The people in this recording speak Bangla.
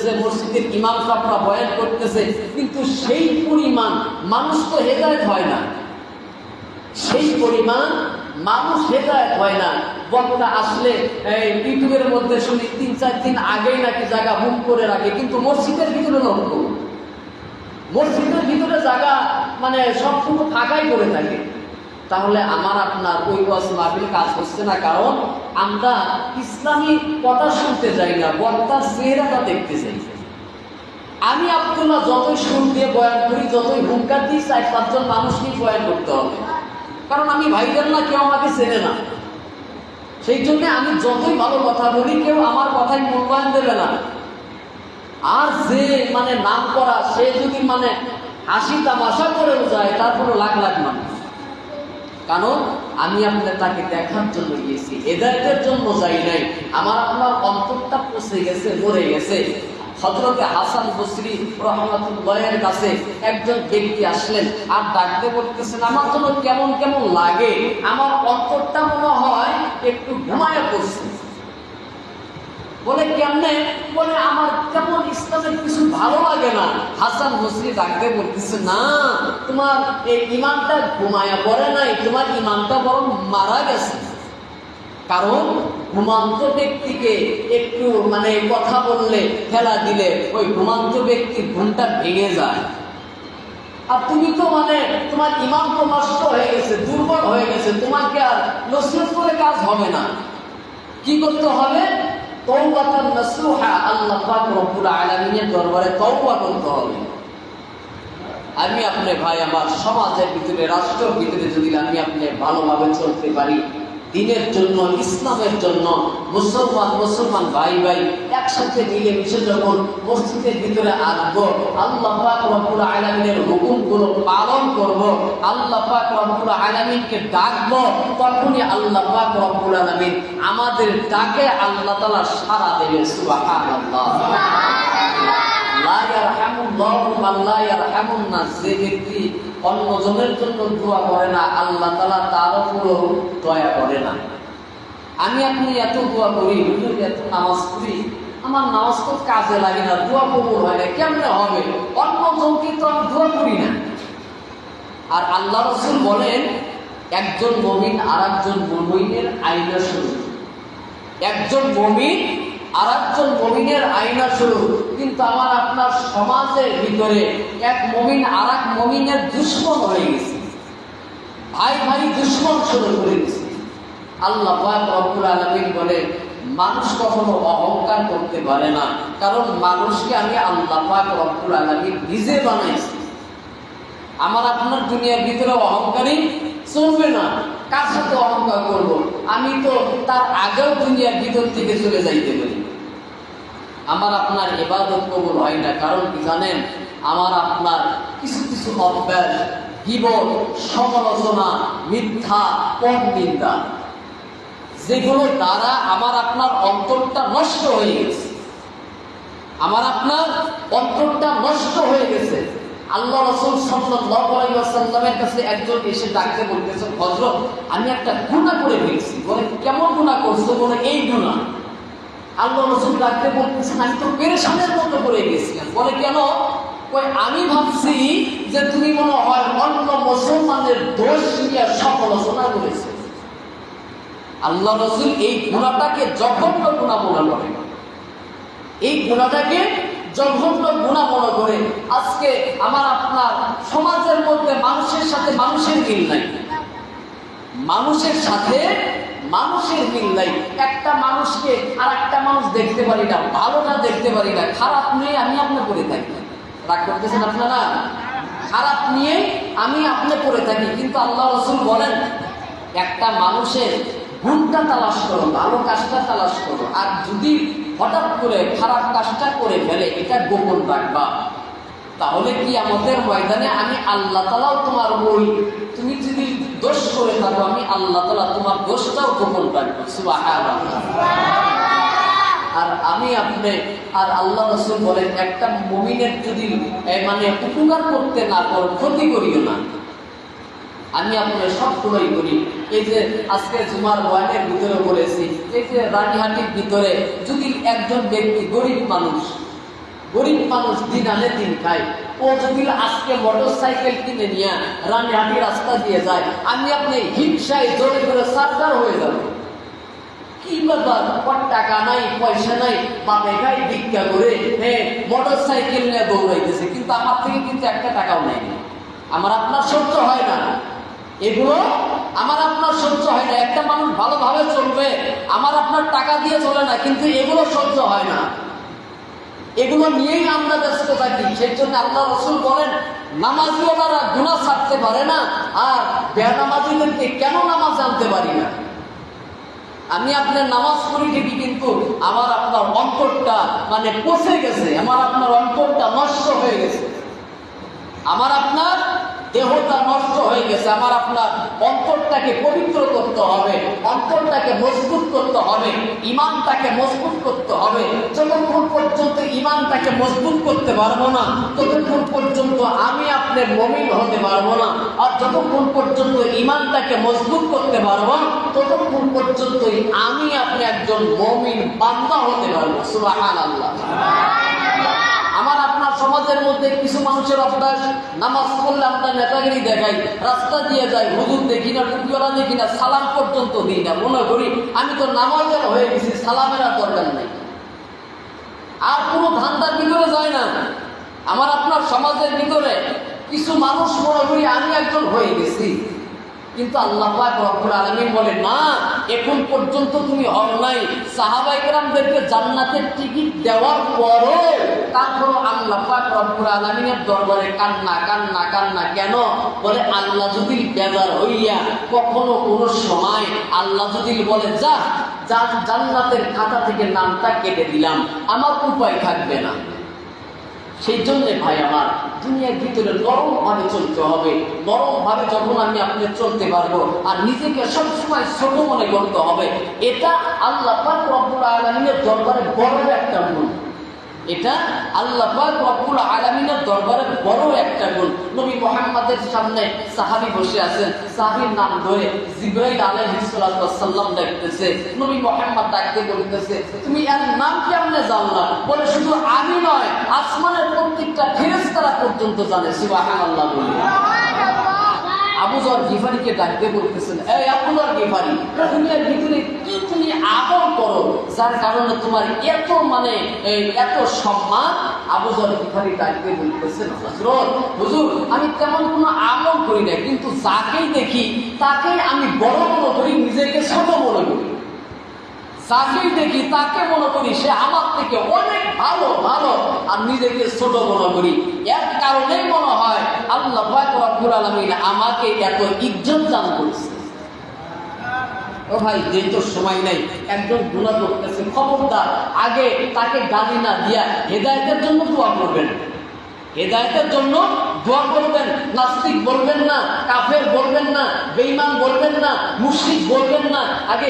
করতেছে, মসজিদের ইমাম সাহেবরা বয়ান করতেছে, কিন্তু সেই পরিমাণ মানুষ তো হেদায়েত হয় না, সেই পরিমাণ মানুষ হেদায়েত হয় না। বক্তা আসলে ইউটিউবের মধ্যে শুনি 3-4 দিন আগেই নাকি জায়গা বুক করে রাখে, কিন্তু মসজিদের ভিতরে লক্ষ্য, মসজিদের ভিতরে জায়গা মানে সবটুকু ফাঁকাই করে থাকে। তাহলে আমার আপনার ওই ওয়াজ মাহফিল কাজ হচ্ছে না, কারণ আমরা ইসলামী কথা শুনতে যাই না, বক্তার চেহারাটা দেখতে চাই। আমি আব্দুল্লাহ যতই সুর দিয়ে বয়ান করি, যতই হুঙ্কার দিই, 4-5 জন মানুষকেই বয়ান করতে হবে, কারণ আমি ভাইদের না, কেউ আমাকে চেনে না। সেই জন্য আমি যতই ভালো কথা বলি, কেউ আমার কথাই মূল্যায়ন দেবে না। আর যে মানে নাম করা, সে যদি মানে হাসি তামাশা করেও যায়, তারপরে লাখ লাখ মানুষ। কারণ আমি আপনার তাকে দেখার জন্য গিয়েছি, হেদায়েতের জন্য যাই নাই। আমার আপনার অন্তরটা পচে গেছে, মরে গেছে। হযরতে হাসান বসরি রাহমাতুল্লাহের কাছে একজন ব্যক্তি আসলেন আর ডাকতে বলতেছেন, আমার জন্য কেমন কেমন লাগে, আমার অন্তরটা মনে হয় একটু ঘুমায়া পড়ছে। বলে কেমনে? বলে আমার কেমন ইসলামের কিছু ভালো লাগে না। হাসান বসরি ডাকতে বলতেছে, না, তোমার এই ঈমানটা ঘুমায়া পড়ে নাই, তোমার ঈমানটা বরং মারা গেছে। কারণ ঘুমান্ত ব্যক্তিকে একটু মানে কথা বললে, ফেলা দিলে, ওই ঘুমান্ত ব্যক্তির ঘুমটা ভেঙে যায়। আর তুমি তো মানে তোমার ঈমান তো নষ্ট হয়ে গেছে, দুর্বল হয়ে গেছে, তোমাকে আর নসিহত করে কাজ হবে না। কি করতে হবে? তওবাতান নাসুহা, আল্লাহ পাক রব্বুল আলামিনের দরবারে তওবা করতে হবে। আমি আপনি ভাই আমার, সমাজের ভিতরে, রাষ্ট্রের ভিতরে যদি আমি আপনি ভালোভাবে চলতে পারি, দিনের জন্য, ইসলামের জন্য, মুসলমান ভাই ভাই একসাথে মিলেমিশে যখন মসজিদের ভিতরে আসবো, আল্লাহ পাক রব্বুল আলামিনের হুকুমগুলো পালন করব, আল্লাহ পাক রব্বুল আলামিনকে ডাকবো, তখনই আল্লাহ পাক রব্বুল আলামিন আমাদের ডাকে আল্লাহ তাআলা সাড়া দেবে। সুবহানাল্লাহ। লা ইয়ারহামুল্লাহু মান লা ইয়ারহামুন নাস, যে ব্যক্তি অন্যজনের জন্য দোয়া করে না, আল্লাহ তাআলা তার উপরও দয়া করে না। আমি আপনি এত দোয়া করি, এত নামাজ পড়ি, আমার নামাজ তো কাজে লাগে না, দোয়া কবুল হয় না, কেমনে হবে? অন্যজনকে তো আমি দোয়া করি না। আর আল্লাহ রাসূল বলেন, একজন মুমিন আর একজন মুমিনের আয়না স্বরূপ। একজন মুমিন আর একজন মুমিনের আয়না স্বরূপ। কিন্তু আমার আপনার সমাজের ভিতরে এক মুমিন আর এক মুমিনের দুশমন হয়ে গেছে, ভাই ভাই দুশমন শুরু করে গেছে। আল্লাহ পাক রব্বুল আলামিন বলে, মানুষ কখনো অহংকার করতে পারে না, কারণ মানুষকে আমি আল্লাহ পাক রব্বুল আলামিন নিজে বানাইছি। আমার আপনার দুনিয়ার ভিতরে অহংকারই চলবে না। কার সাথে অহংকার করব? আমি তো তার আগেও দুনিয়ার ভিতর থেকে চলে যাইতে পারি। আমার আপনার ইবাদত কবুল হয় না, কারণ কি জানেন? আমার আপনার কিছু কিছু অভ্যাস, গীবত, সমালোচনা, মিথ্যা, পরনিন্দা, যেগুলো দ্বারা আমার আপনার অন্তরটা নষ্ট হয়ে গেছে। আমার আপনার অন্তরটা নষ্ট হয়ে গেছে। আল্লাহ রাসূল সাল্লাল্লাহু আলাইহি ওয়াসাল্লামের কাছে একজন এসে ডাকতে বলতেছে, হযরত, আমি একটা গুনাহ করে ফেলেছি। বলে, কেমন গুনাহ করছো? বলে, এই গুনাহ। আল্লাহ রাসূল ডাকতে বলতেছেন, আমি তো পেরেশানের মতো করে গেছিলাম। বলে, কেন? কই, আমি ভাবছি যে তুমি মনে হয় অন্য মুসলমানের দোষ নিয়ে সমালোচনা করেছে। আল্লাহ রাসূল এই গুনাহটাকে জঘন্য গুনাহ মনে করে, এই গুনাহটাকে জঘন্য গুনাহ মনে করে। আজকে আমার আপনার সমাজের মধ্যে মানুষের সাথে মানুষের মিল নাই, মানুষের সাথে মানুষের মিল নাই। একটা মানুষকে আর একটা মানুষ দেখতে পারি না, ভালোটা দেখতে পারি না, খারাপ নিয়ে আমি আপনি করে থাকি। রাগ করতেছেন আপনারা? খারাপ নিয়ে আমি আপনি করে থাকি। কিন্তু আল্লাহ রাসূল বলেন, একটা মানুষের গুণটা তালাশ করো, ভালো কাজটা তালাশ করো, আর যদি হঠাৎ করে খারাপ কাজটা করে ফেলে, এটা গোপন রাখবা। তাহলে কি আমাদের ময়দানে আমি আল্লাহ তাআলাও তোমার ওই, তুমি যদি দোষ করে থাকো, আমি আল্লাহ তাআলা তোমার দোষটাও গোপন রাখবো। সুবহানাল্লাহ। আর আমি আপনি আর আল্লাহ রাসূল বলেন, একটা মুমিনের যদি মানে উপকার করতে না পারো, ক্ষতি করিও না। আমি আপনার সবগুলোই করি। এই যে আজকে জুমার বয়ানের ভিতরে বলেছি, এই যে রানীহাটির ভিতরে যদি একজন ব্যক্তি, গরিব মানুষ, গরিব মানুষ দিন আনে দিন খায়। ও যদি আজকে মোটর সাইকেল কিনে নিয়ে রানীহাটি রাস্তা দিয়ে যায়, আমি আপনি হিংসায় জোরে করে সারদার হয়ে যাবো। কি ব্যাপার, টাকা নাই, পয়সা নাই, বাপে খাই ভিক্ষা করে মোটর সাইকেল নিয়ে দৌড়াইতেছে, কিন্তু আমার থেকে কিন্তু একটা টাকাও নেয়নি। আমার আপনার সহ্য হয় না এগুলো, আমার আপনার সহ্য হয় না। একটা মানুষ ভালোভাবে চলবে, আমার আপনার টাকা দিয়ে চলে না, কিন্তু এগুলো সহ্য হয় না। এগুলো নিয়েই আমরা ব্যস্ত থাকি। সেই জন্য আল্লাহ রাসূল বলেন, নামাজিওয়ালারা গুনাহ ছাড়তে পারে না, আর বেনামাজিদেরকে কেন নামাজ জানতে পারি না। আমি আপনার নামাজ পড়ি ঠিকই, কিন্তু আমার আপনার অন্তরটা মানে পচে গেছে, আমার আপনার অন্তরটা নষ্ট হয়ে গেছে, আমার আপনার দেহটা নষ্ট হয়ে গেছে। আমার আপনার অন্তরটাকে পবিত্র করতে হবে, অন্তরটাকে মজবুত করতে হবে, ইমানটাকে মজবুত করতে হবে। যতক্ষণ পর্যন্ত ইমানটাকে মজবুত করতে পারবো না, ততক্ষণ পর্যন্ত আমি আপনার মুমিন হতে পারবো না। আর যতক্ষণ পর্যন্ত ইমানটাকে মজবুত করতে পারবো, ততক্ষণ পর্যন্তই আমি আপনি একজন মুমিন বান্দা হতে পারবো। সুবহানাল্লাহ। আমার আপনার সমাজের মধ্যে কিছু মানুষের অভ্যাস, নামাজ পড়লে আমরা নেতাগিরি দেখাই, রাস্তা দিয়ে যাই, হুজুর দেখি না, টুপিওয়ালা দেখি না, সালাম পর্যন্ত দিই না। মনে করি আমি তো নামাজের হয়ে গেছি, সালামের আর দরকার নেই, আর কোনো ধান্দার ভিতরে যায় না। আমার আপনার সমাজের ভিতরে কিছু মানুষ মনে করি আমি একজন হয়ে গেছি, কিন্তু আল্লাহ পাক রব্বুল আলামিন বলে না, এখন পর্যন্ত তুমি হও নাই। সাহাবায়ে কেরামদেরকে জান্নাতের টিকিট দেওয়ার পরও তারপরও আল্লাহ পাক রব্বুল আলামিনের দরবারে কান্না কান্না কান্না। কেন? বলে আল্লাহ যদি বেজার হইয়া কখনো কোনো সময় আল্লাহ যদি বলে যা জান্নাতের খাতা থেকে নামটা কেটে দিলাম, আমার উপায় থাকবে না। সেই জন্যে ভাই আমার, দুনিয়ার ভিতরে নরম ভাবে চলতে হবে। নরম ভাবে যখন আমি আপনি চলতে পারবো, আর নিজেকে সবসময় ছোট মনে করতে হবে, এটা আল্লাহ পাক রব্বুল আলামিনের দরবারে বড় একটা গুণ। এটা আল্লাহ পাক রব্বুল আলামিনের দরবারে বড় একটা গুণ। নবী মুহাম্মদের সামনে সাহাবী বসে আছেন, সাহাবীর নাম ধরে জিবরাইল আলাইহিস সালাম ডাকতেছে। নবী মুহাম্মদ ডাকতে বলতেছে, তুমি এর নাম কেমনে জানলা? বলে শুধু আমি নয়, আসমানের প্রত্যেকটা ফেরেশতারা পর্যন্ত জানে। সুবহানাল্লাহ বলে আবু যর গিফারিকে ডাকতে বলতেছেন, এই আবু যর গিফারি, দুনিয়ার ভিতরে কি তুমি আমল করো যার কারণে তোমার এত এত সম্মান? আবু যর গিফারি ডাকতে বলতেছেন, হযরত হুজুর, আমি তেমন কোনো আমল করি না, কিন্তু যাকেই দেখি তাকেই আমি বড় মনে করি, নিজেকে ছোট মনে করি। যাকেই দেখি তাকে মনে করি সে আমার থেকে অনেক ভালো ভালো, আর নিজেকে ছোট মনে করি। এর কারণেই মনে হয় আল্লাহ পাক রব্বুল আলামিন আমাকে এত ইজ্জত দান করেছে। ও ভাই, যেই তো সময় নাই, একজন গুনাহ করতেছে, খবরদার আগে তাকে গালি না দিয়া হেদায়েতের জন্য দোয়া করবেন। হেদায়েতের জন্য দোয়া করবেন। নাস্তিক বলবেন না, কাফের বলবেন না, বেঈমান বলবেন না, মুশরিক বলবেন না, আগে